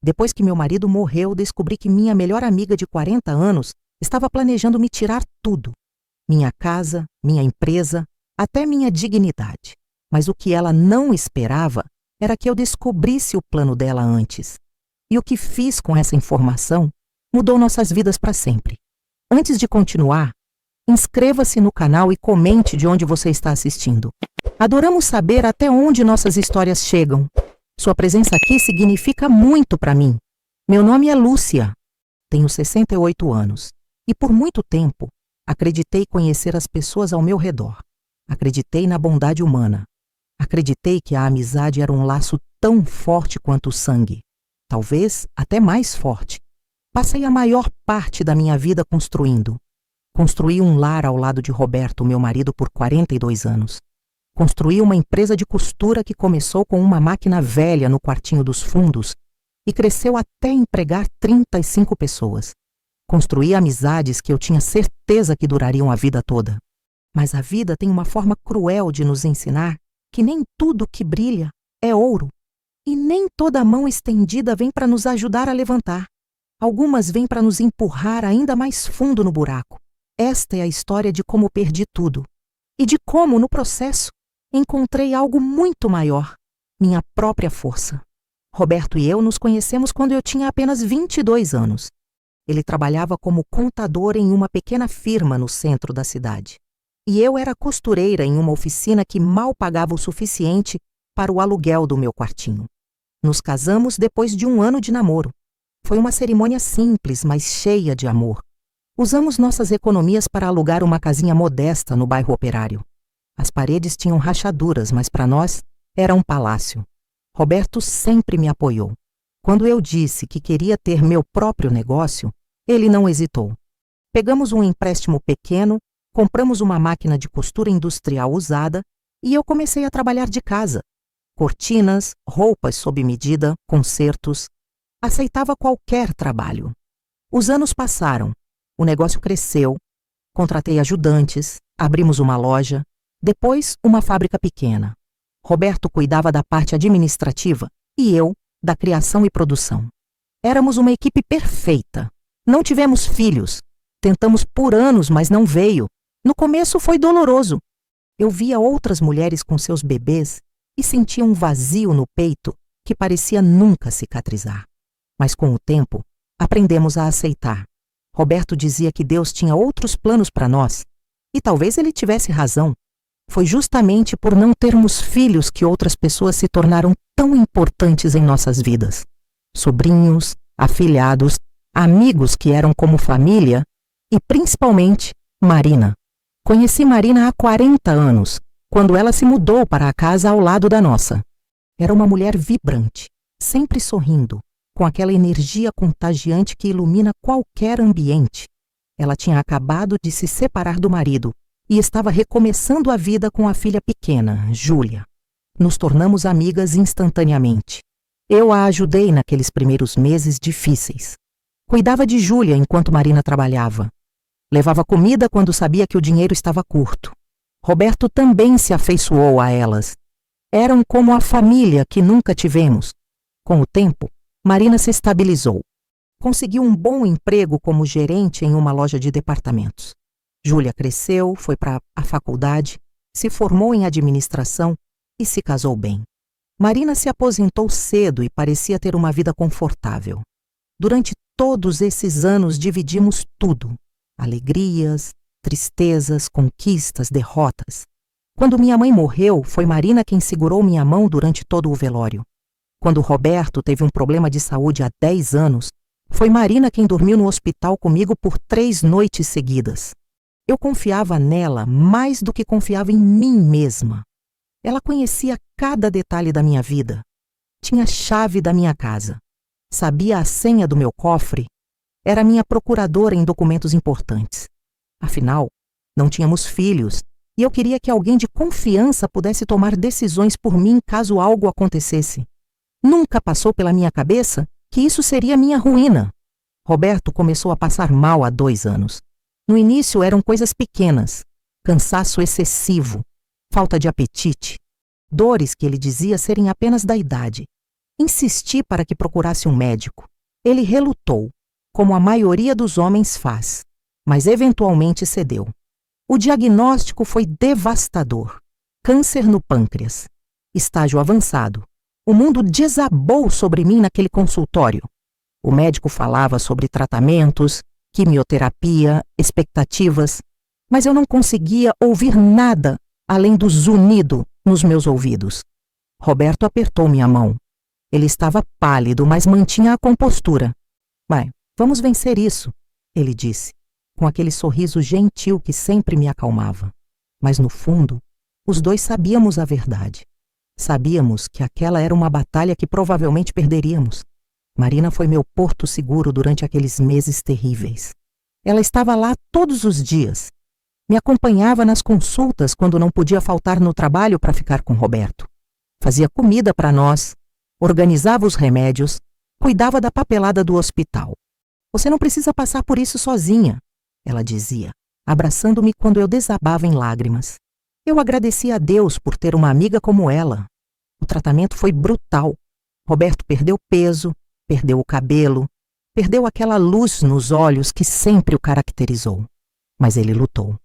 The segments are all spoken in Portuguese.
Depois que meu marido morreu, descobri que minha melhor amiga de 40 anos estava planejando me tirar tudo. Minha casa, minha empresa, até minha dignidade. Mas o que ela não esperava era que eu descobrisse o plano dela antes. E o que fiz com essa informação mudou nossas vidas para sempre. Antes de continuar, inscreva-se no canal e comente de onde você está assistindo. Adoramos saber até onde nossas histórias chegam. Sua presença aqui significa muito para mim. Meu nome é Lúcia. Tenho 68 anos. E por muito tempo, acreditei conhecer as pessoas ao meu redor. Acreditei na bondade humana. Acreditei que a amizade era um laço tão forte quanto o sangue. Talvez até mais forte. Passei a maior parte da minha vida construindo. Construí um lar ao lado de Roberto, meu marido, por 42 anos. Construí uma empresa de costura que começou com uma máquina velha no quartinho dos fundos e cresceu até empregar 35 pessoas. Construí amizades que eu tinha certeza que durariam a vida toda. Mas a vida tem uma forma cruel de nos ensinar que nem tudo que brilha é ouro. E nem toda mão estendida vem para nos ajudar a levantar. Algumas vêm para nos empurrar ainda mais fundo no buraco. Esta é a história de como perdi tudo. E de como, no processo, encontrei algo muito maior, minha própria força. Roberto e eu nos conhecemos quando eu tinha apenas 22 anos. Ele trabalhava como contador em uma pequena firma no centro da cidade. E eu era costureira em uma oficina que mal pagava o suficiente para o aluguel do meu quartinho. Nos casamos depois de 1 ano de namoro. Foi uma cerimônia simples, mas cheia de amor. Usamos nossas economias para alugar uma casinha modesta no bairro Operário. As paredes tinham rachaduras, mas para nós era um palácio. Roberto sempre me apoiou. Quando eu disse que queria ter meu próprio negócio, ele não hesitou. Pegamos um empréstimo pequeno, compramos uma máquina de costura industrial usada e eu comecei a trabalhar de casa. Cortinas, roupas sob medida, consertos. Aceitava qualquer trabalho. Os anos passaram. O negócio cresceu. Contratei ajudantes, abrimos uma loja. Depois, uma fábrica pequena. Roberto cuidava da parte administrativa e eu, da criação e produção. Éramos uma equipe perfeita. Não tivemos filhos. Tentamos por anos, mas não veio. No começo foi doloroso. Eu via outras mulheres com seus bebês e sentia um vazio no peito que parecia nunca cicatrizar. Mas com o tempo, aprendemos a aceitar. Roberto dizia que Deus tinha outros planos para nós. E talvez ele tivesse razão. Foi justamente por não termos filhos que outras pessoas se tornaram tão importantes em nossas vidas. Sobrinhos, afilhados, amigos que eram como família e, principalmente, Marina. Conheci Marina há 40 anos, quando ela se mudou para a casa ao lado da nossa. Era uma mulher vibrante, sempre sorrindo, com aquela energia contagiante que ilumina qualquer ambiente. Ela tinha acabado de se separar do marido e estava recomeçando a vida com a filha pequena, Júlia. Nos tornamos amigas instantaneamente. Eu a ajudei naqueles primeiros meses difíceis. Cuidava de Júlia enquanto Marina trabalhava. Levava comida quando sabia que o dinheiro estava curto. Roberto também se afeiçoou a elas. Eram como a família que nunca tivemos. Com o tempo, Marina se estabilizou. Conseguiu um bom emprego como gerente em uma loja de departamentos. Júlia cresceu, foi para a faculdade, se formou em administração e se casou bem. Marina se aposentou cedo e parecia ter uma vida confortável. Durante todos esses anos dividimos tudo: alegrias, tristezas, conquistas, derrotas. Quando minha mãe morreu, foi Marina quem segurou minha mão durante todo o velório. Quando Roberto teve um problema de saúde há 10 anos, foi Marina quem dormiu no hospital comigo por 3 noites seguidas. Eu confiava nela mais do que confiava em mim mesma. Ela conhecia cada detalhe da minha vida. Tinha a chave da minha casa. Sabia a senha do meu cofre. Era minha procuradora em documentos importantes. Afinal, não tínhamos filhos e eu queria que alguém de confiança pudesse tomar decisões por mim caso algo acontecesse. Nunca passou pela minha cabeça que isso seria minha ruína. Roberto começou a passar mal há 2 anos. No início eram coisas pequenas: cansaço excessivo, falta de apetite, dores que ele dizia serem apenas da idade. Insisti para que procurasse um médico. Ele relutou, como a maioria dos homens faz, mas eventualmente cedeu. O diagnóstico foi devastador. Câncer no pâncreas. Estágio avançado. O mundo desabou sobre mim naquele consultório. O médico falava sobre tratamentos, quimioterapia, expectativas, mas eu não conseguia ouvir nada além do zunido nos meus ouvidos. Roberto apertou minha mão. Ele estava pálido, mas mantinha a compostura. Vai, vamos vencer isso, ele disse, com aquele sorriso gentil que sempre me acalmava. Mas no fundo, os dois sabíamos a verdade. Sabíamos que aquela era uma batalha que provavelmente perderíamos. Marina foi meu porto seguro durante aqueles meses terríveis. Ela estava lá todos os dias. Me acompanhava nas consultas quando não podia faltar no trabalho para ficar com Roberto. Fazia comida para nós, organizava os remédios, cuidava da papelada do hospital. Você não precisa passar por isso sozinha, ela dizia, abraçando-me quando eu desabava em lágrimas. Eu agradecia a Deus por ter uma amiga como ela. O tratamento foi brutal. Roberto perdeu peso, perdeu o cabelo, perdeu aquela luz nos olhos que sempre o caracterizou. Mas ele lutou.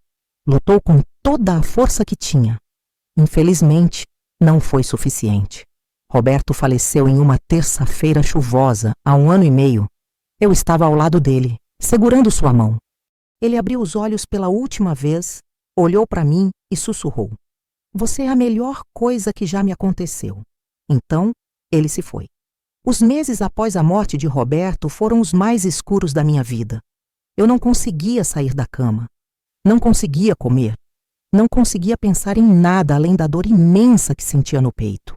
Lutou com toda a força que tinha. Infelizmente, não foi suficiente. Roberto faleceu em uma terça-feira chuvosa, há 1 ano e meio. Eu estava ao lado dele, segurando sua mão. Ele abriu os olhos pela última vez, olhou para mim e sussurrou. Você é a melhor coisa que já me aconteceu. Então, ele se foi. Os meses após a morte de Roberto foram os mais escuros da minha vida. Eu não conseguia sair da cama. Não conseguia comer. Não conseguia pensar em nada além da dor imensa que sentia no peito.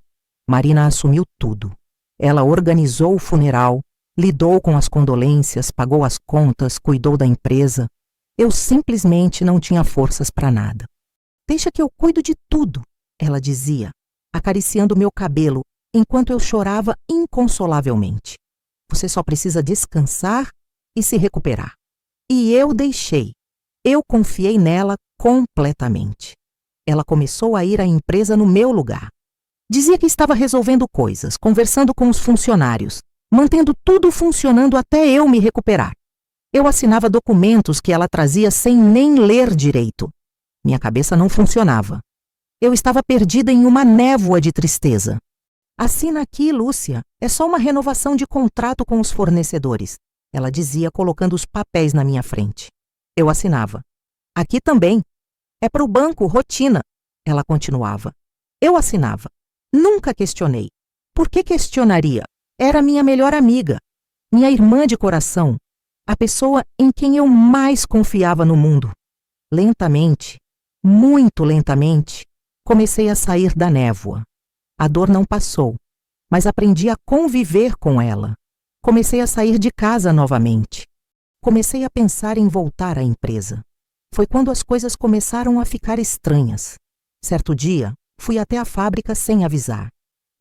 Marina assumiu tudo. Ela organizou o funeral, lidou com as condolências, pagou as contas, cuidou da empresa. Eu simplesmente não tinha forças para nada. Deixa que eu cuido de tudo, ela dizia, acariciando meu cabelo, enquanto eu chorava inconsolavelmente. Você só precisa descansar e se recuperar. E eu deixei. Eu confiei nela completamente. Ela começou a ir à empresa no meu lugar. Dizia que estava resolvendo coisas, conversando com os funcionários, mantendo tudo funcionando até eu me recuperar. Eu assinava documentos que ela trazia sem nem ler direito. Minha cabeça não funcionava. Eu estava perdida em uma névoa de tristeza. Assina aqui, Lúcia. É só uma renovação de contrato com os fornecedores, ela dizia, colocando os papéis na minha frente. Eu assinava. Aqui também. É para o banco, rotina, ela continuava. Eu assinava. Nunca questionei. Por que questionaria? Era minha melhor amiga, minha irmã de coração, a pessoa em quem eu mais confiava no mundo. Lentamente, muito lentamente, comecei a sair da névoa. A dor não passou, mas aprendi a conviver com ela. Comecei a sair de casa novamente. Comecei a pensar em voltar à empresa. Foi quando as coisas começaram a ficar estranhas. Certo dia, fui até a fábrica sem avisar.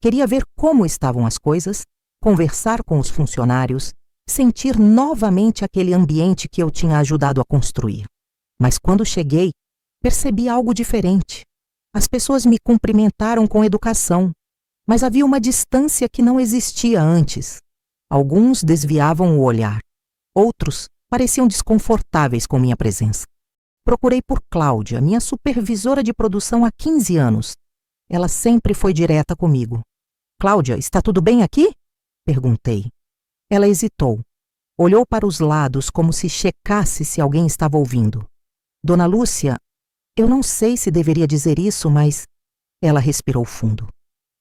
Queria ver como estavam as coisas, conversar com os funcionários, sentir novamente aquele ambiente que eu tinha ajudado a construir. Mas quando cheguei, percebi algo diferente. As pessoas me cumprimentaram com educação, mas havia uma distância que não existia antes. Alguns desviavam o olhar. Outros pareciam desconfortáveis com minha presença. Procurei por Cláudia, minha supervisora de produção há 15 anos. Ela sempre foi direta comigo. Cláudia, está tudo bem aqui? Perguntei. Ela hesitou. Olhou para os lados como se checasse se alguém estava ouvindo. Dona Lúcia, eu não sei se deveria dizer isso, mas... Ela respirou fundo.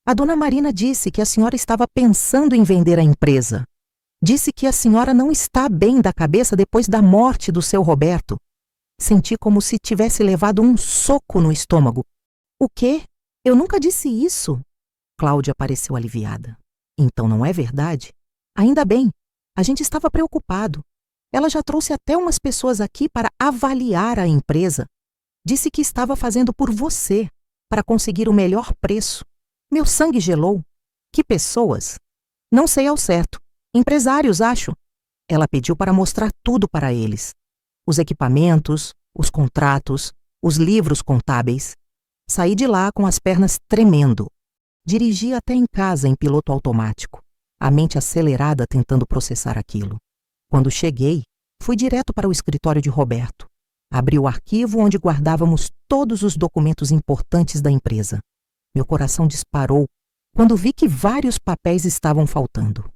A dona Marina disse que a senhora estava pensando em vender a empresa. Disse que a senhora não está bem da cabeça depois da morte do seu Roberto. Senti como se tivesse levado um soco no estômago. O quê? Eu nunca disse isso. Cláudia pareceu aliviada. Então não é verdade? Ainda bem. A gente estava preocupado. Ela já trouxe até umas pessoas aqui para avaliar a empresa. Disse que estava fazendo por você, para conseguir o melhor preço. Meu sangue gelou. Que pessoas? Não sei ao certo. Empresários, acho. Ela pediu para mostrar tudo para eles. Os equipamentos, os contratos, os livros contábeis. Saí de lá com as pernas tremendo. Dirigi até em casa em piloto automático, a mente acelerada tentando processar aquilo. Quando cheguei, fui direto para o escritório de Roberto. Abri o arquivo onde guardávamos todos os documentos importantes da empresa. Meu coração disparou quando vi que vários papéis estavam faltando.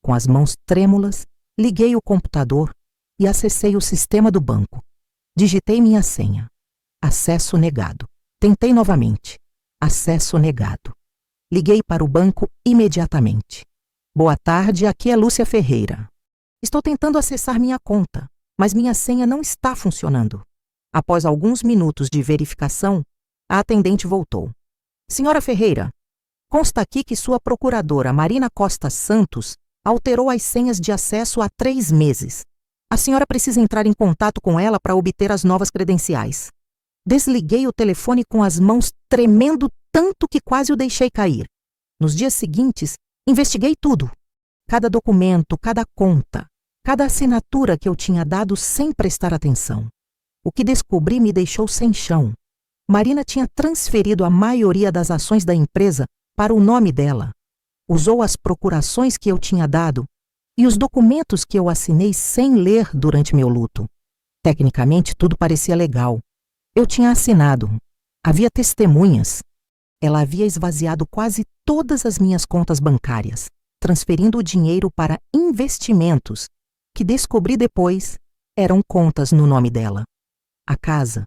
Com as mãos trêmulas, liguei o computador e acessei o sistema do banco. Digitei minha senha. Acesso negado. Tentei novamente. Acesso negado. Liguei para o banco imediatamente. Boa tarde, aqui é Lúcia Ferreira. Estou tentando acessar minha conta, mas minha senha não está funcionando. Após alguns minutos de verificação, a atendente voltou. Senhora Ferreira, consta aqui que sua procuradora Marina Costa Santos alterou as senhas de acesso há 3 meses. A senhora precisa entrar em contato com ela para obter as novas credenciais. Desliguei o telefone com as mãos tremendo tanto que quase o deixei cair. Nos dias seguintes, investiguei tudo. Cada documento, cada conta, cada assinatura que eu tinha dado sem prestar atenção. O que descobri me deixou sem chão. Marina tinha transferido a maioria das ações da empresa para o nome dela. Usou as procurações que eu tinha dado e os documentos que eu assinei sem ler durante meu luto. Tecnicamente, tudo parecia legal. Eu tinha assinado. Havia testemunhas. Ela havia esvaziado quase todas as minhas contas bancárias, transferindo o dinheiro para investimentos, que descobri depois eram contas no nome dela. A casa,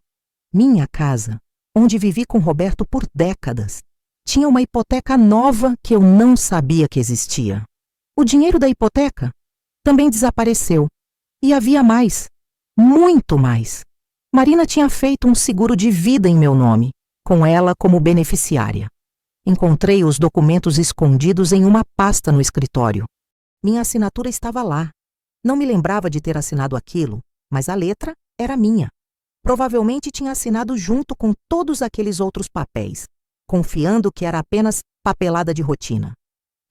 minha casa, onde vivi com Roberto por décadas, tinha uma hipoteca nova que eu não sabia que existia. O dinheiro da hipoteca também desapareceu. E havia mais, muito mais. Marina tinha feito um seguro de vida em meu nome, com ela como beneficiária. Encontrei os documentos escondidos em uma pasta no escritório. Minha assinatura estava lá. Não me lembrava de ter assinado aquilo, mas a letra era minha. Provavelmente tinha assinado junto com todos aqueles outros papéis, confiando que era apenas papelada de rotina.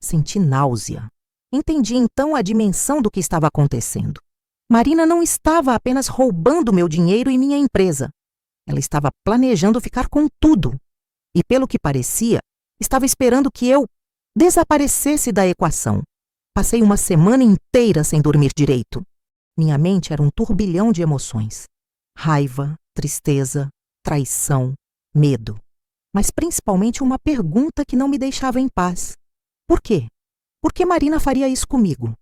Senti náusea. Entendi então a dimensão do que estava acontecendo. Marina não estava apenas roubando meu dinheiro e minha empresa. Ela estava planejando ficar com tudo. E, pelo que parecia, estava esperando que eu desaparecesse da equação. Passei uma semana inteira sem dormir direito. Minha mente era um turbilhão de emoções. Raiva, tristeza, traição, medo. Mas principalmente uma pergunta que não me deixava em paz. Por quê? Por que Marina faria isso comigo?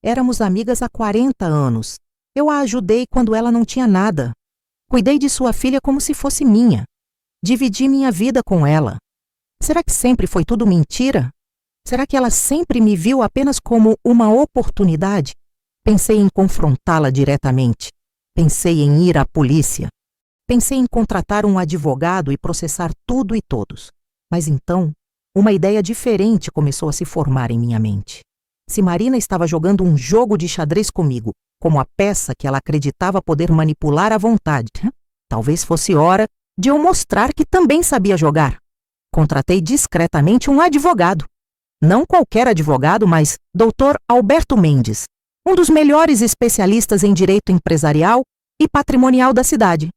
Éramos amigas há 40 anos. Eu a ajudei quando ela não tinha nada. Cuidei de sua filha como se fosse minha. Dividi minha vida com ela. Será que sempre foi tudo mentira? Será que ela sempre me viu apenas como uma oportunidade? Pensei em confrontá-la diretamente. Pensei em ir à polícia. Pensei em contratar um advogado e processar tudo e todos. Mas então, uma ideia diferente começou a se formar em minha mente. Se Marina estava jogando um jogo de xadrez comigo, como a peça que ela acreditava poder manipular à vontade, talvez fosse hora de eu mostrar que também sabia jogar. Contratei discretamente um advogado. Não qualquer advogado, mas Dr. Alberto Mendes, um dos melhores especialistas em direito empresarial e patrimonial da cidade.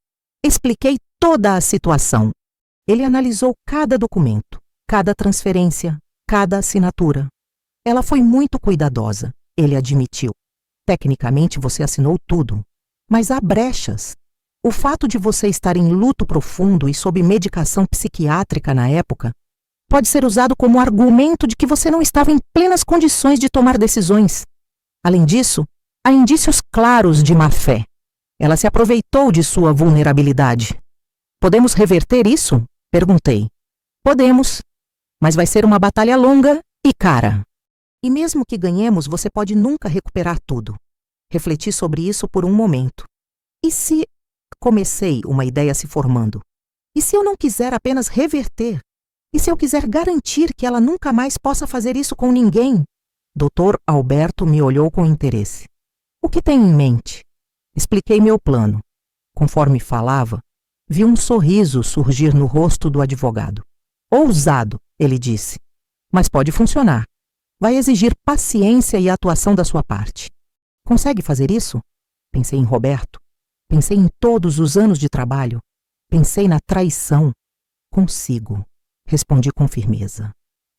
Expliquei toda a situação. Ele analisou cada documento, cada transferência, cada assinatura. Ela foi muito cuidadosa, ele admitiu. Tecnicamente você assinou tudo, mas há brechas. O fato de você estar em luto profundo e sob medicação psiquiátrica na época pode ser usado como argumento de que você não estava em plenas condições de tomar decisões. Além disso, há indícios claros de má-fé. Ela se aproveitou de sua vulnerabilidade. Podemos reverter isso? Perguntei. Podemos, mas vai ser uma batalha longa e cara. E mesmo que ganhemos, você pode nunca recuperar tudo. Refleti sobre isso por um momento. E se... Comecei, uma ideia se formando. E se eu não quiser apenas reverter? E se eu quiser garantir que ela nunca mais possa fazer isso com ninguém? Dr. Alberto me olhou com interesse. O que tem em mente? Expliquei meu plano. Conforme falava, vi um sorriso surgir no rosto do advogado. Ousado, ele disse. Mas pode funcionar. Vai exigir paciência e atuação da sua parte. Consegue fazer isso? Pensei em Roberto. Pensei em todos os anos de trabalho. Pensei na traição. Consigo, respondi com firmeza.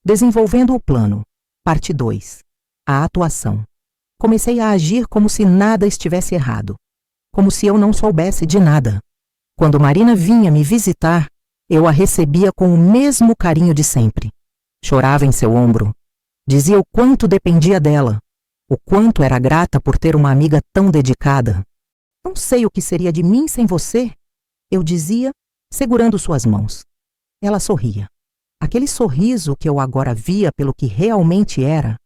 Desenvolvendo o plano. Parte 2. A atuação. Comecei a agir como se nada estivesse errado. Como se eu não soubesse de nada. Quando Marina vinha me visitar, eu a recebia com o mesmo carinho de sempre. Chorava em seu ombro. Dizia o quanto dependia dela. O quanto era grata por ter uma amiga tão dedicada. Não sei o que seria de mim sem você, eu dizia, segurando suas mãos. Ela sorria. Aquele sorriso que eu agora via pelo que realmente era,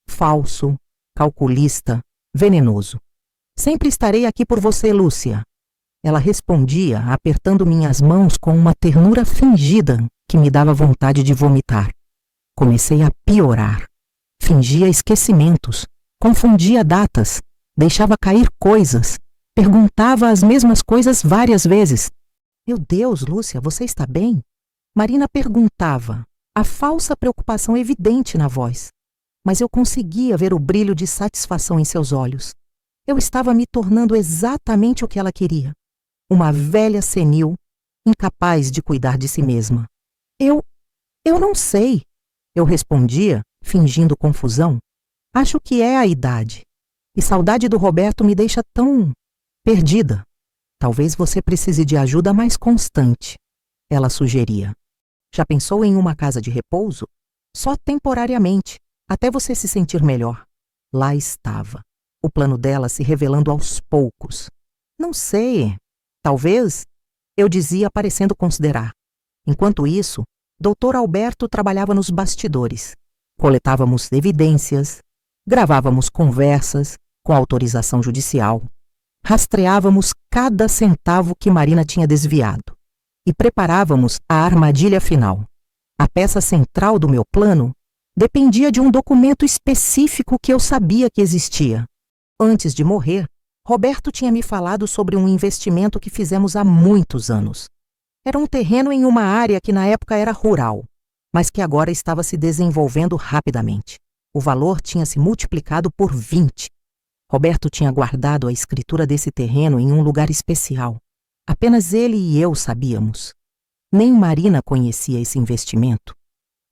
falso, calculista, venenoso. Sempre estarei aqui por você, Lúcia. Ela respondia, apertando minhas mãos com uma ternura fingida que me dava vontade de vomitar. Comecei a piorar. Fingia esquecimentos, confundia datas, deixava cair coisas, perguntava as mesmas coisas várias vezes. Meu Deus, Lúcia, você está bem? Marina perguntava, a falsa preocupação evidente na voz. Mas eu conseguia ver o brilho de satisfação em seus olhos. Eu estava me tornando exatamente o que ela queria. Uma velha senil, incapaz de cuidar de si mesma. Eu não sei, eu respondia, fingindo confusão. Acho que é a idade. E saudade do Roberto me deixa tão perdida. Talvez você precise de ajuda mais constante, ela sugeria. Já pensou em uma casa de repouso? Só temporariamente, até você se sentir melhor. Lá estava, o plano dela se revelando aos poucos. Não sei, talvez, eu dizia parecendo considerar. Enquanto isso, Dr. Alberto trabalhava nos bastidores. Coletávamos evidências, gravávamos conversas com autorização judicial, rastreávamos cada centavo que Marina tinha desviado e preparávamos a armadilha final. A peça central do meu plano dependia de um documento específico que eu sabia que existia. Antes de morrer, Roberto tinha me falado sobre um investimento que fizemos há muitos anos. Era um terreno em uma área que na época era rural, mas que agora estava se desenvolvendo rapidamente. O valor tinha se multiplicado por 20. Roberto tinha guardado a escritura desse terreno em um lugar especial. Apenas ele e eu sabíamos. Nem Marina conhecia esse investimento.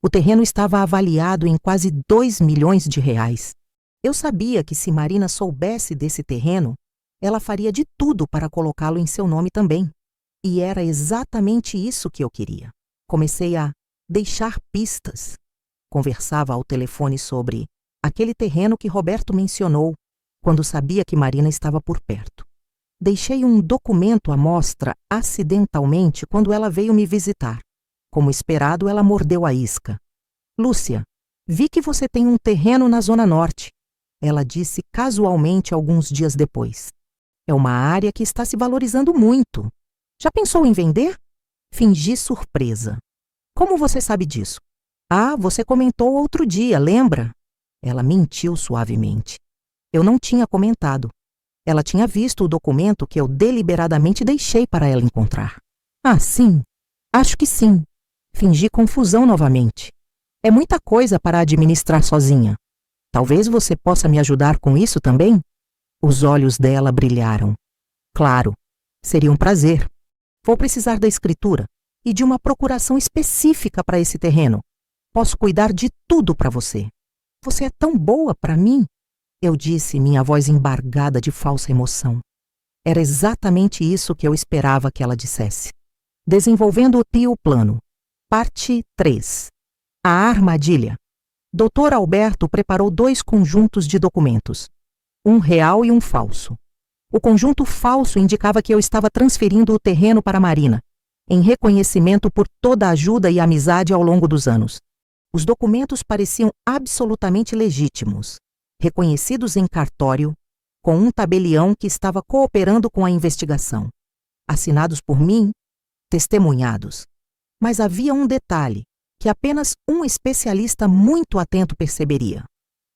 O terreno estava avaliado em quase 2 milhões de reais. Eu sabia que se Marina soubesse desse terreno, ela faria de tudo para colocá-lo em seu nome também. E era exatamente isso que eu queria. Comecei a deixar pistas. Conversava ao telefone sobre aquele terreno que Roberto mencionou quando sabia que Marina estava por perto. Deixei um documento à mostra acidentalmente quando ela veio me visitar. Como esperado, ela mordeu a isca. Lúcia, vi que você tem um terreno na Zona Norte. Ela disse casualmente alguns dias depois. É uma área que está se valorizando muito. Já pensou em vender? Fingi surpresa. Como você sabe disso? Ah, você comentou outro dia, lembra? Ela mentiu suavemente. Eu não tinha comentado. Ela tinha visto o documento que eu deliberadamente deixei para ela encontrar. Ah, sim. Acho que sim. Fingi confusão novamente. É muita coisa para administrar sozinha. Talvez você possa me ajudar com isso também? Os olhos dela brilharam. Claro, seria um prazer. Vou precisar da escritura e de uma procuração específica para esse terreno. Posso cuidar de tudo para você. Você é tão boa para mim. Eu disse, minha voz embargada de falsa emoção. Era exatamente isso que eu esperava que ela dissesse. Desenvolvendo o plano. Parte 3. A armadilha. Dr. Alberto preparou 2 conjuntos de documentos. Um real e um falso. O conjunto falso indicava que eu estava transferindo o terreno para Marina, em reconhecimento por toda a ajuda e amizade ao longo dos anos. Os documentos pareciam absolutamente legítimos, reconhecidos em cartório, com um tabelião que estava cooperando com a investigação. Assinados por mim, testemunhados. Mas havia um detalhe que apenas um especialista muito atento perceberia.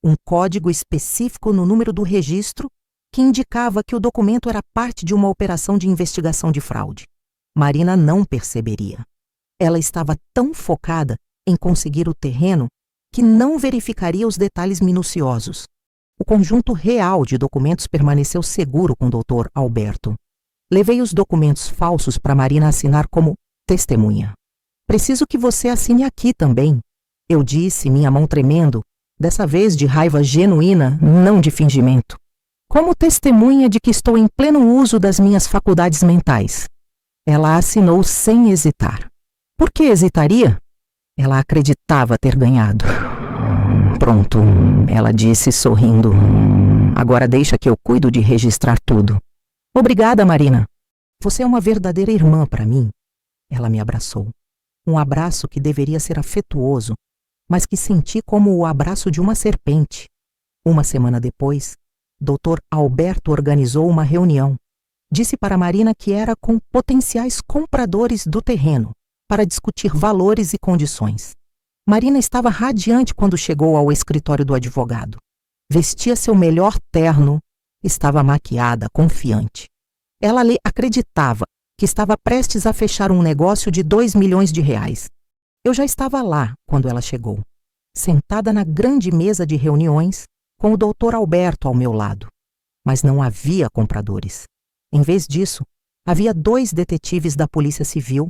Um código específico no número do registro que indicava que o documento era parte de uma operação de investigação de fraude. Marina não perceberia. Ela estava tão focada em conseguir o terreno que não verificaria os detalhes minuciosos. O conjunto real de documentos permaneceu seguro com o Dr. Alberto. Levei os documentos falsos para Marina assinar como testemunha. Preciso que você assine aqui também. Eu disse, minha mão tremendo, dessa vez de raiva genuína, não de fingimento. Como testemunha de que estou em pleno uso das minhas faculdades mentais. Ela assinou sem hesitar. Por que hesitaria? Ela acreditava ter ganhado. Pronto, ela disse sorrindo. Agora deixa que eu cuido de registrar tudo. Obrigada, Marina. Você é uma verdadeira irmã para mim. Ela me abraçou. Um abraço que deveria ser afetuoso, mas que senti como o abraço de uma serpente. Uma semana depois, Dr. Alberto organizou uma reunião. Disse para Marina que era com potenciais compradores do terreno, para discutir valores e condições. Marina estava radiante quando chegou ao escritório do advogado. Vestia seu melhor terno, estava maquiada, confiante. Ela lhe acreditava que estava prestes a fechar um negócio de 2 milhões de reais. Eu já estava lá quando ela chegou, sentada na grande mesa de reuniões, com o Dr. Alberto ao meu lado. Mas não havia compradores. Em vez disso, havia 2 detetives da Polícia Civil,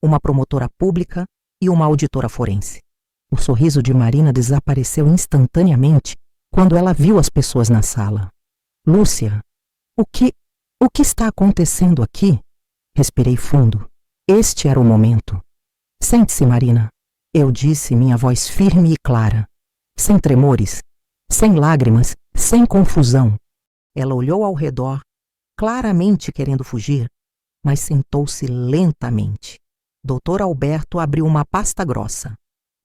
uma promotora pública e uma auditora forense. O sorriso de Marina desapareceu instantaneamente quando ela viu as pessoas na sala. Lúcia, o que está acontecendo aqui? Respirei fundo. Este era o momento. Sente-se, Marina. Eu disse, minha voz firme e clara. Sem tremores, sem lágrimas, sem confusão. Ela olhou ao redor, claramente querendo fugir, mas sentou-se lentamente. Dr. Alberto abriu uma pasta grossa.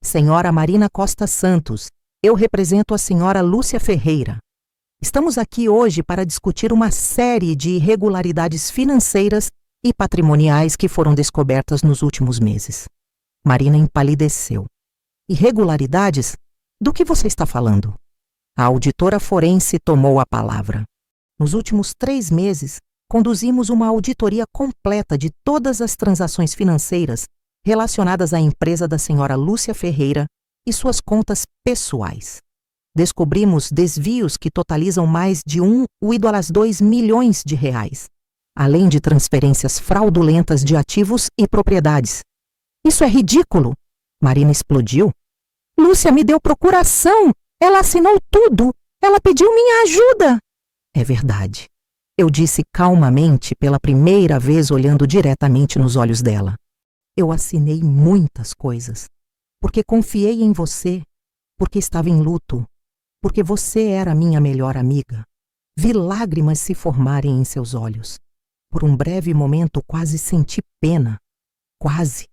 Senhora Marina Costa Santos, eu represento a senhora Lúcia Ferreira. Estamos aqui hoje para discutir uma série de irregularidades financeiras e patrimoniais que foram descobertas nos últimos meses. Marina empalideceu. Irregularidades? Do que você está falando? A auditora forense tomou a palavra. Nos últimos 3 meses, conduzimos uma auditoria completa de todas as transações financeiras relacionadas à empresa da senhora Lúcia Ferreira e suas contas pessoais. Descobrimos desvios que totalizam mais de 1,2 milhões de reais, além de transferências fraudulentas de ativos e propriedades. Isso é ridículo! Marina explodiu. Lúcia me deu procuração! Ela assinou tudo! Ela pediu minha ajuda! É verdade. Eu disse calmamente, pela primeira vez olhando diretamente nos olhos dela. Eu assinei muitas coisas, porque confiei em você, porque estava em luto, porque você era minha melhor amiga. Vi lágrimas se formarem em seus olhos. Por um breve momento quase senti pena. Quase.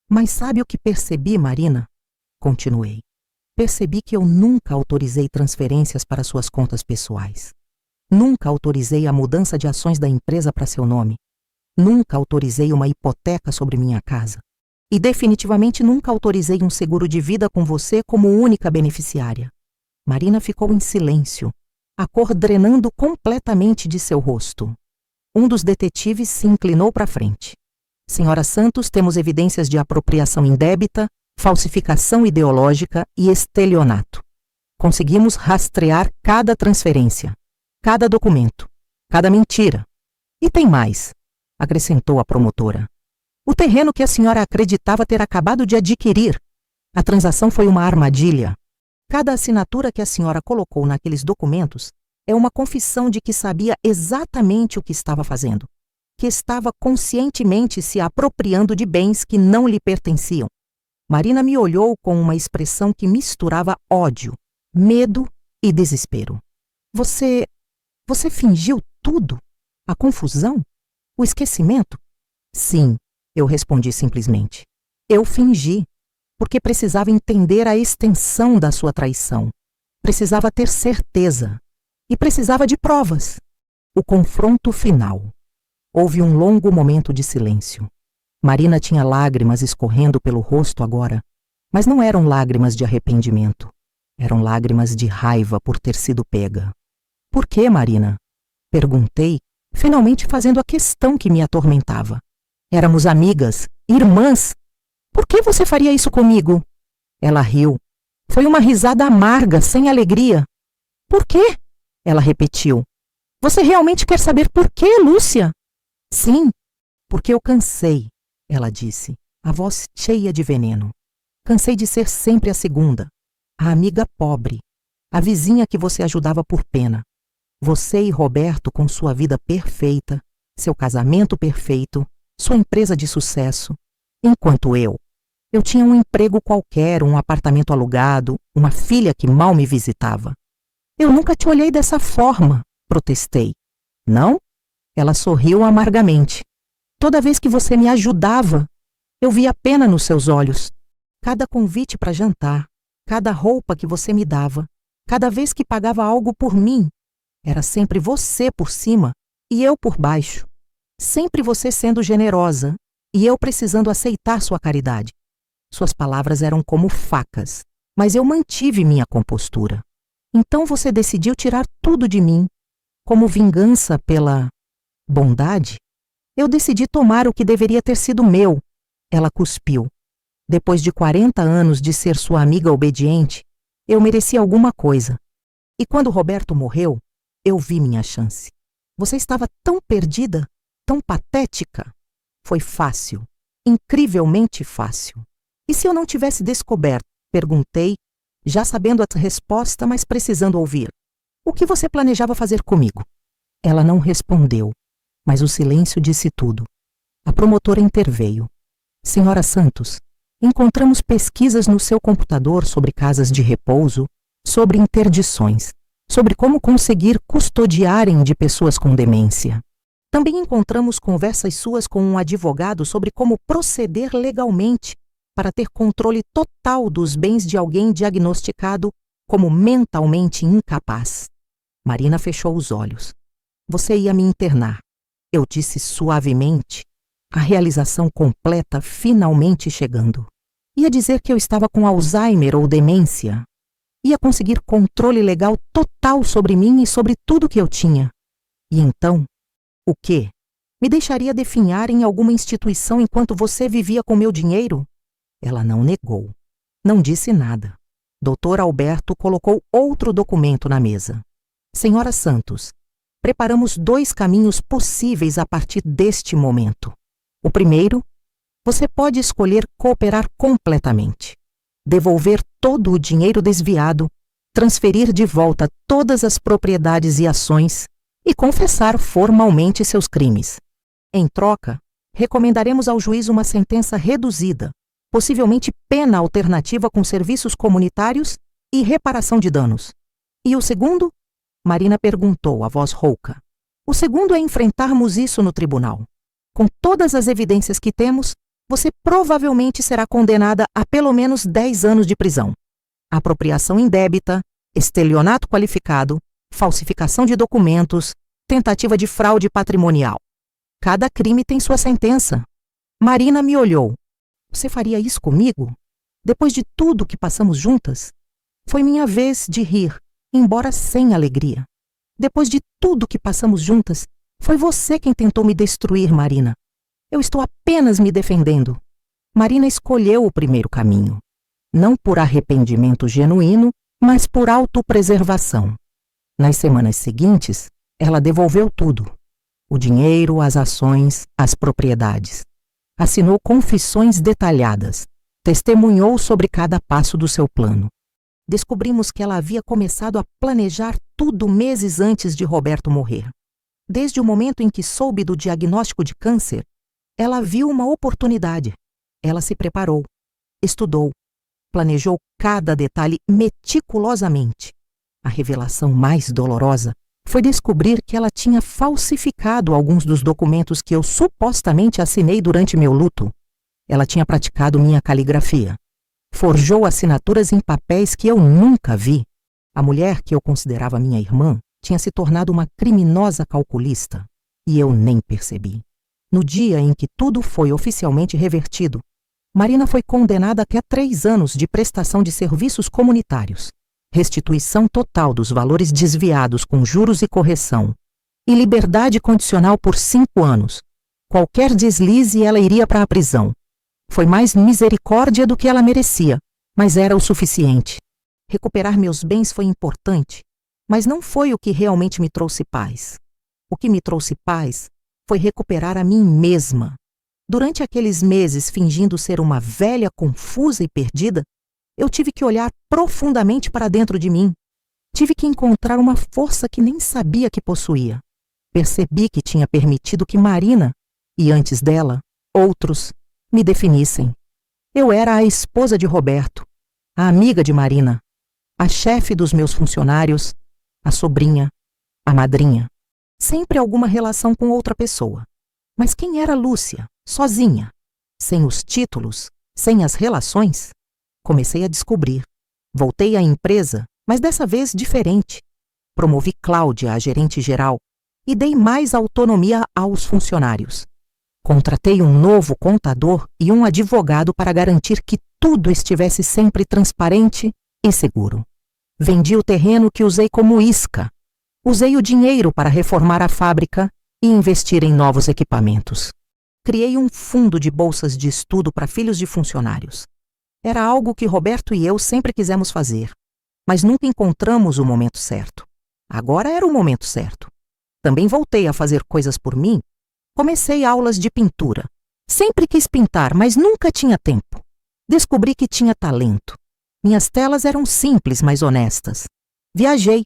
Mas sabe o que percebi, Marina? Continuei. Percebi que eu nunca autorizei transferências para suas contas pessoais. Nunca autorizei a mudança de ações da empresa para seu nome. Nunca autorizei uma hipoteca sobre minha casa. E definitivamente nunca autorizei um seguro de vida com você como única beneficiária. Marina ficou em silêncio, a cor drenando completamente de seu rosto. Um dos detetives se inclinou para frente. Senhora Santos, temos evidências de apropriação indébita, falsificação ideológica e estelionato. Conseguimos rastrear cada transferência, cada documento, cada mentira. E tem mais, acrescentou a promotora. O terreno que a senhora acreditava ter acabado de adquirir. A transação foi uma armadilha. Cada assinatura que a senhora colocou naqueles documentos é uma confissão de que sabia exatamente o que estava fazendo, que estava conscientemente se apropriando de bens que não lhe pertenciam. Marina me olhou com uma expressão que misturava ódio, medo e desespero. Você fingiu tudo? A confusão? O esquecimento? Sim, eu respondi simplesmente. Eu fingi, porque precisava entender a extensão da sua traição. Precisava ter certeza. E precisava de provas. O confronto final. Houve um longo momento de silêncio. Marina tinha lágrimas escorrendo pelo rosto agora, mas não eram lágrimas de arrependimento. Eram lágrimas de raiva por ter sido pega. Por que, Marina? Perguntei, finalmente fazendo a questão que me atormentava. Éramos amigas, irmãs. Por que você faria isso comigo? Ela riu. Foi uma risada amarga, sem alegria. Por quê? Ela repetiu. Você realmente quer saber por quê, Lúcia? Sim, porque eu cansei, ela disse, a voz cheia de veneno. Cansei de ser sempre a segunda, a amiga pobre, a vizinha que você ajudava por pena. Você e Roberto com sua vida perfeita, seu casamento perfeito, sua empresa de sucesso, enquanto eu tinha um emprego qualquer, um apartamento alugado, uma filha que mal me visitava. Eu nunca te olhei dessa forma, protestei. Não? Ela sorriu amargamente. Toda vez que você me ajudava, eu via pena nos seus olhos. Cada convite para jantar, cada roupa que você me dava, cada vez que pagava algo por mim, era sempre você por cima e eu por baixo. Sempre você sendo generosa e eu precisando aceitar sua caridade. Suas palavras eram como facas, mas eu mantive minha compostura. Então você decidiu tirar tudo de mim. Como vingança pela bondade, eu decidi tomar o que deveria ter sido meu. Ela cuspiu. Depois de 40 anos de ser sua amiga obediente, eu merecia alguma coisa. E quando Roberto morreu, eu vi minha chance. Você estava tão perdida, tão patética. Foi fácil, incrivelmente fácil. E se eu não tivesse descoberto? Perguntei, já sabendo a resposta, mas precisando ouvir. O que você planejava fazer comigo? Ela não respondeu, mas o silêncio disse tudo. A promotora interveio. Senhora Santos, encontramos pesquisas no seu computador sobre casas de repouso, sobre interdições, sobre como conseguir custodiarem de pessoas com demência. Também encontramos conversas suas com um advogado sobre como proceder legalmente para ter controle total dos bens de alguém diagnosticado como mentalmente incapaz. Marina fechou os olhos. Você ia me internar. Eu disse suavemente, a realização completa finalmente chegando. Ia dizer que eu estava com Alzheimer ou demência. Ia conseguir controle legal total sobre mim e sobre tudo que eu tinha. E então, o quê? Me deixaria definhar em alguma instituição enquanto você vivia com meu dinheiro? Ela não negou. Não disse nada. Dr. Alberto colocou outro documento na mesa. Senhora Santos, preparamos 2 caminhos possíveis a partir deste momento. O primeiro, você pode escolher cooperar completamente. Devolver todo o dinheiro desviado, transferir de volta todas as propriedades e ações e confessar formalmente seus crimes. Em troca, recomendaremos ao juiz uma sentença reduzida, possivelmente pena alternativa com serviços comunitários e reparação de danos. E o segundo? Marina perguntou, a voz rouca. O segundo é enfrentarmos isso no tribunal. Com todas as evidências que temos, você provavelmente será condenada a pelo menos 10 anos de prisão. Apropriação indébita, estelionato qualificado, falsificação de documentos, tentativa de fraude patrimonial. Cada crime tem sua sentença. Marina me olhou. Você faria isso comigo? Depois de tudo que passamos juntas? Foi minha vez de rir, embora sem alegria. Depois de tudo que passamos juntas, foi você quem tentou me destruir, Marina. Eu estou apenas me defendendo. Marina escolheu o primeiro caminho. Não por arrependimento genuíno, mas por autopreservação. Nas semanas seguintes, ela devolveu tudo. O dinheiro, as ações, as propriedades. Assinou confissões detalhadas. Testemunhou sobre cada passo do seu plano. Descobrimos que ela havia começado a planejar tudo meses antes de Roberto morrer. Desde o momento em que soube do diagnóstico de câncer, ela viu uma oportunidade. Ela se preparou, estudou, planejou cada detalhe meticulosamente. A revelação mais dolorosa foi descobrir que ela tinha falsificado alguns dos documentos que eu supostamente assinei durante meu luto. Ela tinha praticado minha caligrafia. Forjou assinaturas em papéis que eu nunca vi. A mulher que eu considerava minha irmã tinha se tornado uma criminosa calculista, e eu nem percebi. No dia em que tudo foi oficialmente revertido, Marina foi condenada até 3 anos de prestação de serviços comunitários, restituição total dos valores desviados com juros e correção, e liberdade condicional por 5 anos. Qualquer deslize e ela iria para a prisão. Foi mais misericórdia do que ela merecia, mas era o suficiente. Recuperar meus bens foi importante, mas não foi o que realmente me trouxe paz. O que me trouxe paz foi recuperar a mim mesma. Durante aqueles meses, fingindo ser uma velha confusa e perdida, eu tive que olhar profundamente para dentro de mim. Tive que encontrar uma força que nem sabia que possuía. Percebi que tinha permitido que Marina, e antes dela, outros, me definissem. Eu era a esposa de Roberto, a amiga de Marina, a chefe dos meus funcionários, a sobrinha, a madrinha. Sempre alguma relação com outra pessoa. Mas quem era Lúcia, sozinha, sem os títulos, sem as relações? Comecei a descobrir. Voltei à empresa, mas dessa vez diferente. Promovi Cláudia a gerente geral e dei mais autonomia aos funcionários. Contratei um novo contador e um advogado para garantir que tudo estivesse sempre transparente e seguro. Vendi o terreno que usei como isca. Usei o dinheiro para reformar a fábrica e investir em novos equipamentos. Criei um fundo de bolsas de estudo para filhos de funcionários. Era algo que Roberto e eu sempre quisemos fazer, mas nunca encontramos o momento certo. Agora era o momento certo. Também voltei a fazer coisas por mim. Comecei aulas de pintura. Sempre quis pintar, mas nunca tinha tempo. Descobri que tinha talento. Minhas telas eram simples, mas honestas. Viajei.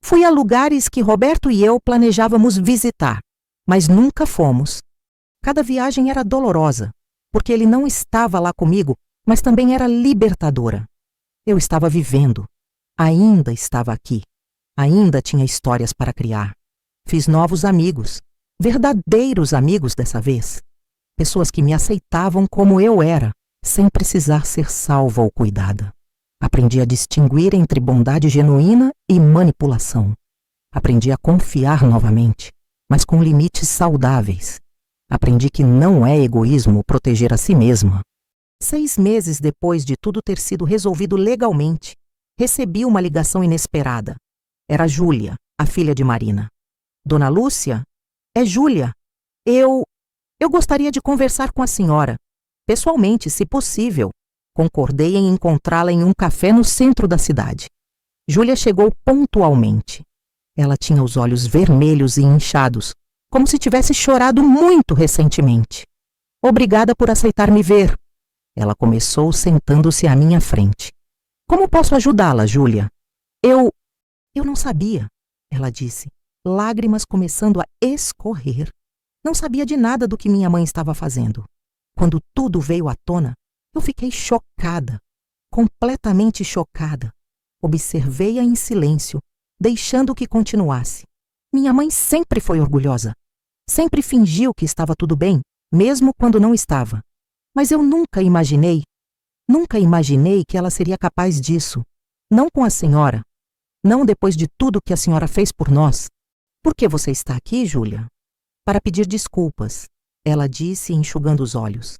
Fui a lugares que Roberto e eu planejávamos visitar, mas nunca fomos. Cada viagem era dolorosa, porque ele não estava lá comigo, mas também era libertadora. Eu estava vivendo. Ainda estava aqui. Ainda tinha histórias para criar. Fiz novos amigos. Verdadeiros amigos dessa vez. Pessoas que me aceitavam como eu era, sem precisar ser salva ou cuidada. Aprendi a distinguir entre bondade genuína e manipulação. Aprendi a confiar novamente, mas com limites saudáveis. Aprendi que não é egoísmo proteger a si mesma. 6 meses depois de tudo ter sido resolvido legalmente, recebi uma ligação inesperada. Era Júlia, a filha de Marina. Dona Lúcia? É Júlia. Eu gostaria de conversar com a senhora. Pessoalmente, se possível. Concordei em encontrá-la em um café no centro da cidade. Júlia chegou pontualmente. Ela tinha os olhos vermelhos e inchados, como se tivesse chorado muito recentemente. Obrigada por aceitar me ver. Ela começou sentando-se à minha frente. Como posso ajudá-la, Júlia? Eu não sabia, ela disse, lágrimas começando a escorrer. Não sabia de nada do que minha mãe estava fazendo. Quando tudo veio à tona, eu fiquei chocada, completamente chocada. Observei-a em silêncio, deixando que continuasse. Minha mãe sempre foi orgulhosa. Sempre fingiu que estava tudo bem, mesmo quando não estava. Mas eu nunca imaginei que ela seria capaz disso. Não com a senhora. Não depois de tudo que a senhora fez por nós. Por que você está aqui, Júlia? Para pedir desculpas, ela disse, enxugando os olhos.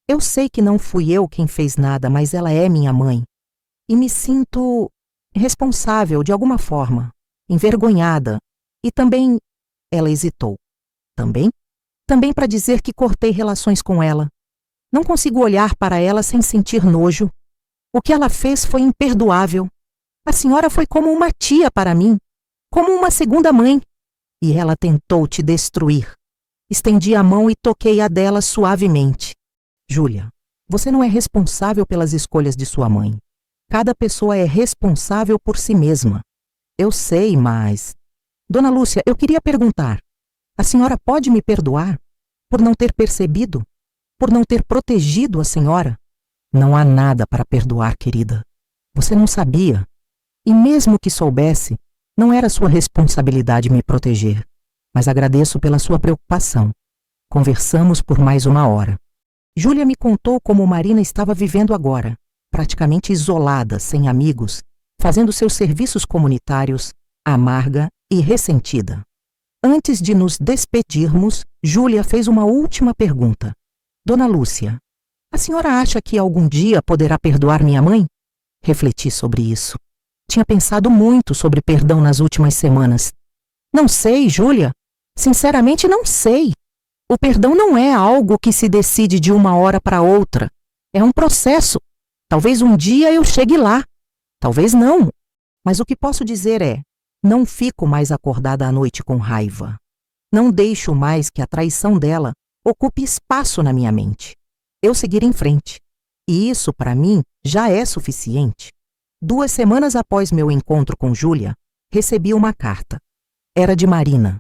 Eu sei que não fui eu quem fez nada, mas ela é minha mãe. E me sinto responsável de alguma forma, envergonhada. E também, ela hesitou. Também? Também para dizer que cortei relações com ela. Não consigo olhar para ela sem sentir nojo. O que ela fez foi imperdoável. A senhora foi como uma tia para mim, como uma segunda mãe. E ela tentou te destruir. Estendi a mão e toquei a dela suavemente. Júlia, você não é responsável pelas escolhas de sua mãe. Cada pessoa é responsável por si mesma. Eu sei, mas... Dona Lúcia, eu queria perguntar. A senhora pode me perdoar por não ter percebido? Por não ter protegido a senhora? Não há nada para perdoar, querida. Você não sabia. E mesmo que soubesse, não era sua responsabilidade me proteger. Mas agradeço pela sua preocupação. Conversamos por mais 1 hora. Júlia me contou como Marina estava vivendo agora, praticamente isolada, sem amigos, fazendo seus serviços comunitários, amarga e ressentida. Antes de nos despedirmos, Júlia fez uma última pergunta. Dona Lúcia, a senhora acha que algum dia poderá perdoar minha mãe? Refleti sobre isso. Tinha pensado muito sobre perdão nas últimas semanas. Não sei, Júlia. Sinceramente, não sei. O perdão não é algo que se decide de uma hora para outra. É um processo. Talvez um dia eu chegue lá. Talvez não. Mas o que posso dizer é, não fico mais acordada à noite com raiva. Não deixo mais que a traição dela ocupe espaço na minha mente. Eu seguir em frente. E isso, para mim, já é suficiente. 2 semanas após meu encontro com Júlia, recebi uma carta. Era de Marina.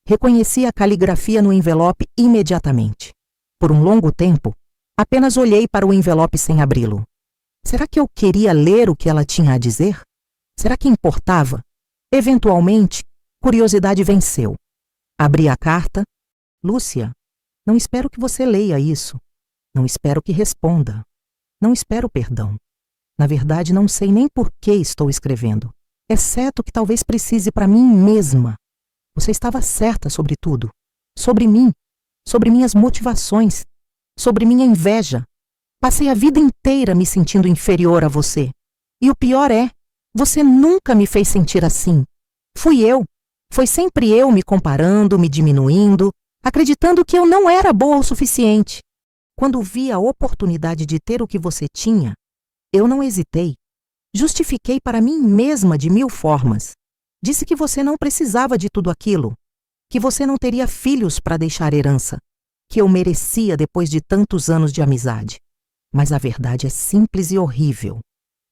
Reconheci a caligrafia no envelope imediatamente. Por um longo tempo, apenas olhei para o envelope sem abri-lo. Será que eu queria ler o que ela tinha a dizer? Será que importava? Eventualmente, curiosidade venceu. Abri a carta. Lúcia, não espero que você leia isso. Não espero que responda. Não espero perdão. Na verdade, não sei nem por que estou escrevendo, exceto que talvez precise para mim mesma. Você estava certa sobre tudo. Sobre mim, sobre minhas motivações, sobre minha inveja. Passei a vida inteira me sentindo inferior a você. E o pior é, você nunca me fez sentir assim. Fui eu. Foi sempre eu me comparando, me diminuindo, acreditando que eu não era boa o suficiente. Quando vi a oportunidade de ter o que você tinha, eu não hesitei. Justifiquei para mim mesma de 1000 formas. Disse que você não precisava de tudo aquilo, que você não teria filhos para deixar herança, que eu merecia depois de tantos anos de amizade. Mas a verdade é simples e horrível.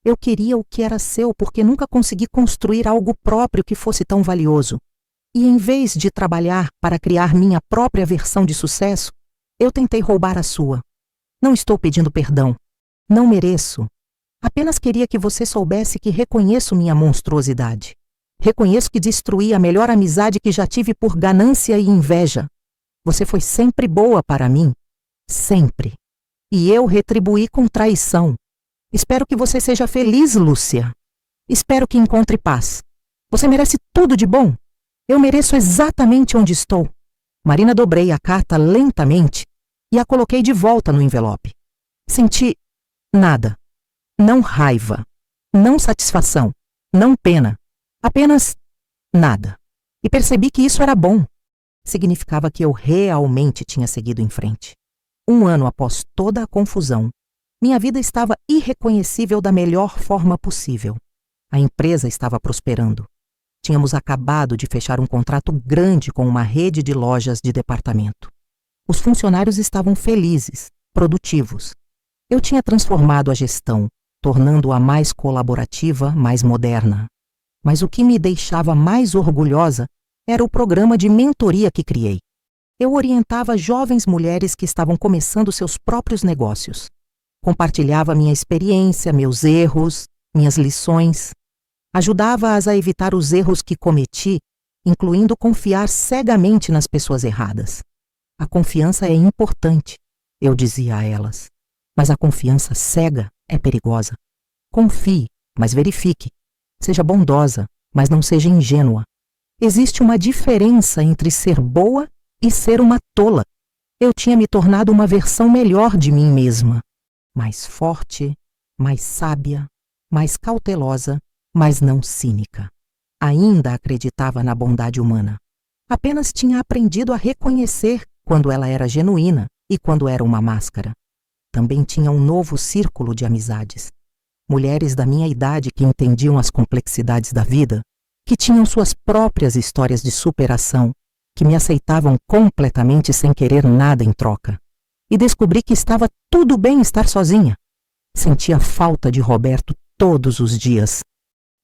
Eu queria o que era seu porque nunca consegui construir algo próprio que fosse tão valioso. E em vez de trabalhar para criar minha própria versão de sucesso, eu tentei roubar a sua. Não estou pedindo perdão. Não mereço. Apenas queria que você soubesse que reconheço minha monstruosidade. Reconheço que destruí a melhor amizade que já tive por ganância e inveja. Você foi sempre boa para mim. Sempre. E eu retribuí com traição. Espero que você seja feliz, Lúcia. Espero que encontre paz. Você merece tudo de bom. Eu mereço exatamente onde estou. Marina, dobrei a carta lentamente e a coloquei de volta no envelope. Senti nada. Não raiva. Não satisfação. Não pena. Apenas nada. E percebi que isso era bom. Significava que eu realmente tinha seguido em frente. 1 ano após toda a confusão, minha vida estava irreconhecível da melhor forma possível. A empresa estava prosperando. Tínhamos acabado de fechar um contrato grande com uma rede de lojas de departamento. Os funcionários estavam felizes, produtivos. Eu tinha transformado a gestão, tornando-a mais colaborativa, mais moderna. Mas o que me deixava mais orgulhosa era o programa de mentoria que criei. Eu orientava jovens mulheres que estavam começando seus próprios negócios. Compartilhava minha experiência, meus erros, minhas lições. Ajudava-as a evitar os erros que cometi, incluindo confiar cegamente nas pessoas erradas. A confiança é importante, eu dizia a elas. Mas a confiança cega é perigosa. Confie, mas verifique. Seja bondosa, mas não seja ingênua. Existe uma diferença entre ser boa e ser uma tola. Eu tinha me tornado uma versão melhor de mim mesma. Mais forte, mais sábia, mais cautelosa, mas não cínica. Ainda acreditava na bondade humana. Apenas tinha aprendido a reconhecer quando ela era genuína e quando era uma máscara. Também tinha um novo círculo de amizades. Mulheres da minha idade que entendiam as complexidades da vida, que tinham suas próprias histórias de superação, que me aceitavam completamente sem querer nada em troca. E descobri que estava tudo bem estar sozinha. Sentia falta de Roberto todos os dias.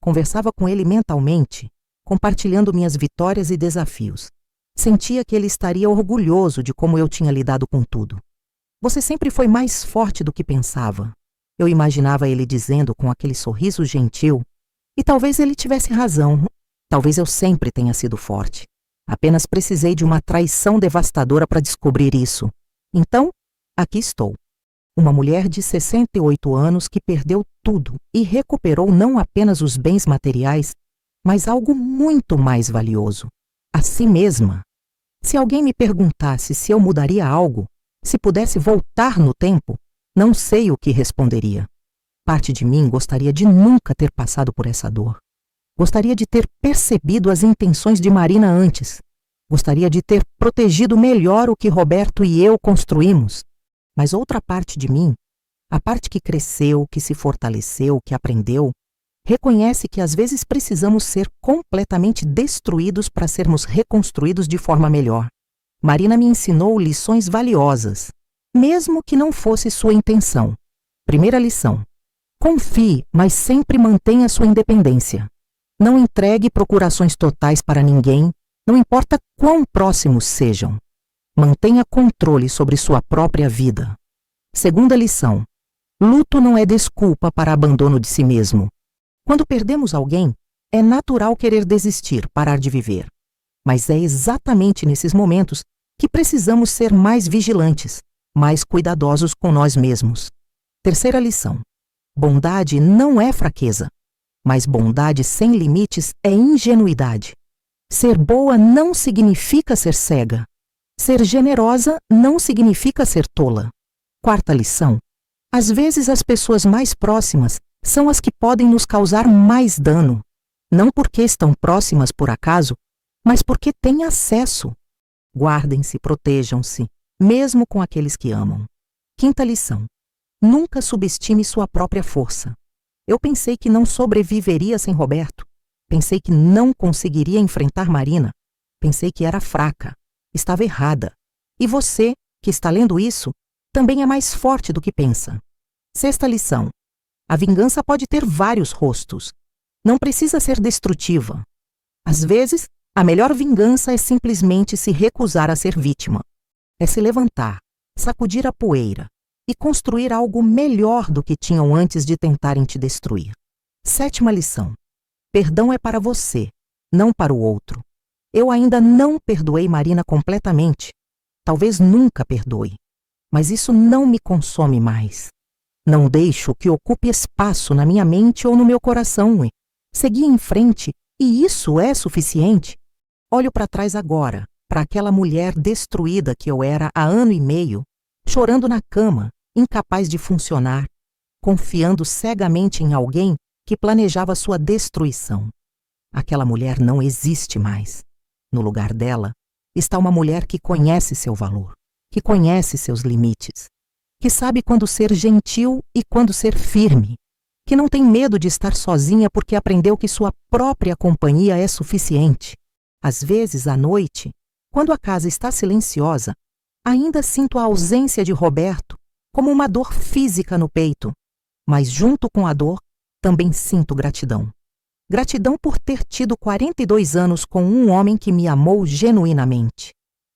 Conversava com ele mentalmente, compartilhando minhas vitórias e desafios. Sentia que ele estaria orgulhoso de como eu tinha lidado com tudo. Você sempre foi mais forte do que pensava. Eu imaginava ele dizendo com aquele sorriso gentil, e talvez ele tivesse razão. Talvez eu sempre tenha sido forte. Apenas precisei de uma traição devastadora para descobrir isso. Então, aqui estou. Uma mulher de 68 anos que perdeu tudo e recuperou não apenas os bens materiais, mas algo muito mais valioso, a si mesma. Se alguém me perguntasse se eu mudaria algo, se pudesse voltar no tempo, não sei o que responderia. Parte de mim gostaria de nunca ter passado por essa dor. Gostaria de ter percebido as intenções de Marina antes. Gostaria de ter protegido melhor o que Roberto e eu construímos. Mas outra parte de mim, a parte que cresceu, que se fortaleceu, que aprendeu, reconhece que às vezes precisamos ser completamente destruídos para sermos reconstruídos de forma melhor. Marina me ensinou lições valiosas, mesmo que não fosse sua intenção. Primeira lição: confie, mas sempre mantenha sua independência. Não entregue procurações totais para ninguém, não importa quão próximos sejam. Mantenha controle sobre sua própria vida. Segunda lição: luto não é desculpa para abandono de si mesmo. Quando perdemos alguém, é natural querer desistir, parar de viver. Mas é exatamente nesses momentos que precisamos ser mais vigilantes, mais cuidadosos com nós mesmos. Terceira lição: bondade não é fraqueza, mas bondade sem limites é ingenuidade. Ser boa não significa ser cega. Ser generosa não significa ser tola. Quarta lição: às vezes as pessoas mais próximas são as que podem nos causar mais dano, não porque estão próximas por acaso, mas porque têm acesso. Guardem-se, protejam-se, mesmo com aqueles que amam. Quinta lição: nunca subestime sua própria força. Eu pensei que não sobreviveria sem Roberto. Pensei que não conseguiria enfrentar Marina. Pensei que era fraca. Estava errada. E você, que está lendo isso, também é mais forte do que pensa. Sexta lição: a vingança pode ter vários rostos. Não precisa ser destrutiva. Às vezes, a melhor vingança é simplesmente se recusar a ser vítima. É se levantar, sacudir a poeira e construir algo melhor do que tinham antes de tentarem te destruir. Sétima lição: perdão é para você, não para o outro. Eu ainda não perdoei Marina completamente. Talvez nunca perdoe. Mas isso não me consome mais. Não deixo que ocupe espaço na minha mente ou no meu coração. Segui em frente e isso é suficiente. Olho para trás agora, para aquela mulher destruída que eu era há 1 ano e meio, chorando na cama, incapaz de funcionar, confiando cegamente em alguém que planejava sua destruição. Aquela mulher não existe mais. No lugar dela está uma mulher que conhece seu valor, que conhece seus limites, que sabe quando ser gentil e quando ser firme, que não tem medo de estar sozinha porque aprendeu que sua própria companhia é suficiente. Às vezes, à noite, quando a casa está silenciosa, ainda sinto a ausência de Roberto como uma dor física no peito, mas junto com a dor, também sinto gratidão. Gratidão por ter tido 42 anos com um homem que me amou genuinamente.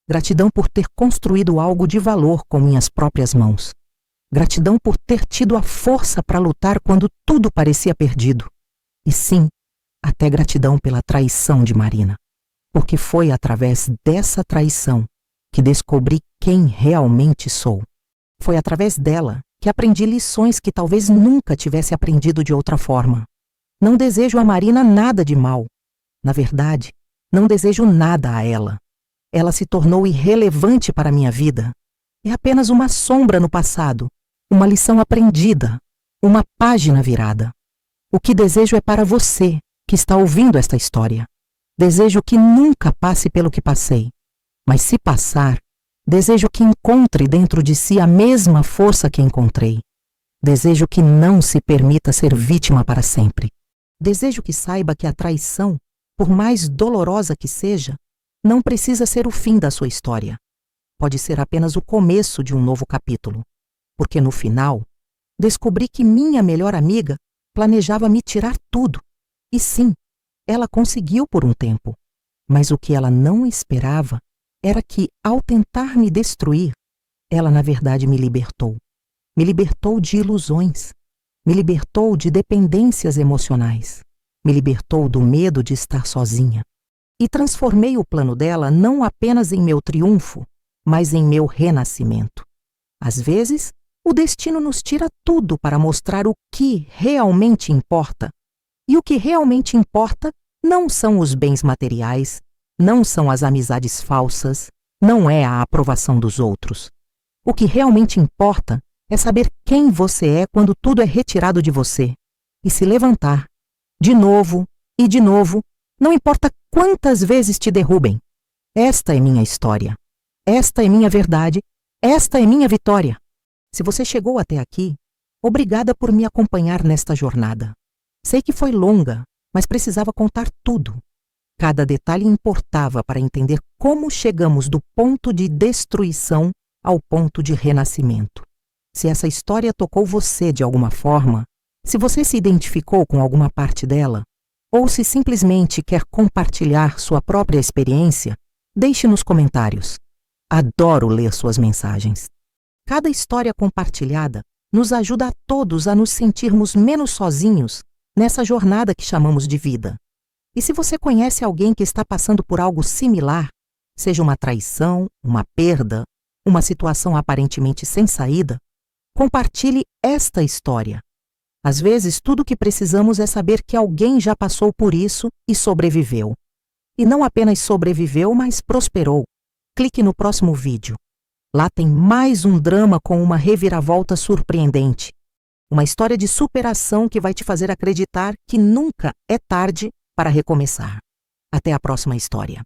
Gratidão por ter construído algo de valor com minhas próprias mãos. Gratidão por ter tido a força para lutar quando tudo parecia perdido. E sim, até gratidão pela traição de Marina. Porque foi através dessa traição que descobri quem realmente sou. Foi através dela que aprendi lições que talvez nunca tivesse aprendido de outra forma. Não desejo a Marina nada de mal. Na verdade, não desejo nada a ela. Ela se tornou irrelevante para a minha vida. É apenas uma sombra no passado, uma lição aprendida, uma página virada. O que desejo é para você, que está ouvindo esta história. Desejo que nunca passe pelo que passei. Mas se passar, desejo que encontre dentro de si a mesma força que encontrei. Desejo que não se permita ser vítima para sempre. Desejo que saiba que a traição, por mais dolorosa que seja, não precisa ser o fim da sua história. Pode ser apenas o começo de um novo capítulo. Porque no final, descobri que minha melhor amiga planejava me tirar tudo. E sim, ela conseguiu por um tempo. Mas o que ela não esperava era que, ao tentar me destruir, ela na verdade me libertou. Me libertou de ilusões. Me libertou de dependências emocionais. Me libertou do medo de estar sozinha. E transformei o plano dela não apenas em meu triunfo, mas em meu renascimento. Às vezes, o destino nos tira tudo para mostrar o que realmente importa. E o que realmente importa não são os bens materiais, não são as amizades falsas, não é a aprovação dos outros. O que realmente importa é saber quem você é quando tudo é retirado de você e se levantar, de novo e de novo, não importa quantas vezes te derrubem. Esta é minha história. Esta é minha verdade. Esta é minha vitória. Se você chegou até aqui, obrigada por me acompanhar nesta jornada. Sei que foi longa, mas precisava contar tudo. Cada detalhe importava para entender como chegamos do ponto de destruição ao ponto de renascimento. Se essa história tocou você de alguma forma, se você se identificou com alguma parte dela, ou se simplesmente quer compartilhar sua própria experiência, deixe nos comentários. Adoro ler suas mensagens. Cada história compartilhada nos ajuda a todos a nos sentirmos menos sozinhos nessa jornada que chamamos de vida. E se você conhece alguém que está passando por algo similar, seja uma traição, uma perda, uma situação aparentemente sem saída, compartilhe esta história. Às vezes, tudo o que precisamos é saber que alguém já passou por isso e sobreviveu. E não apenas sobreviveu, mas prosperou. Clique no próximo vídeo. Lá tem mais um drama com uma reviravolta surpreendente. Uma história de superação que vai te fazer acreditar que nunca é tarde para recomeçar. Até a próxima história.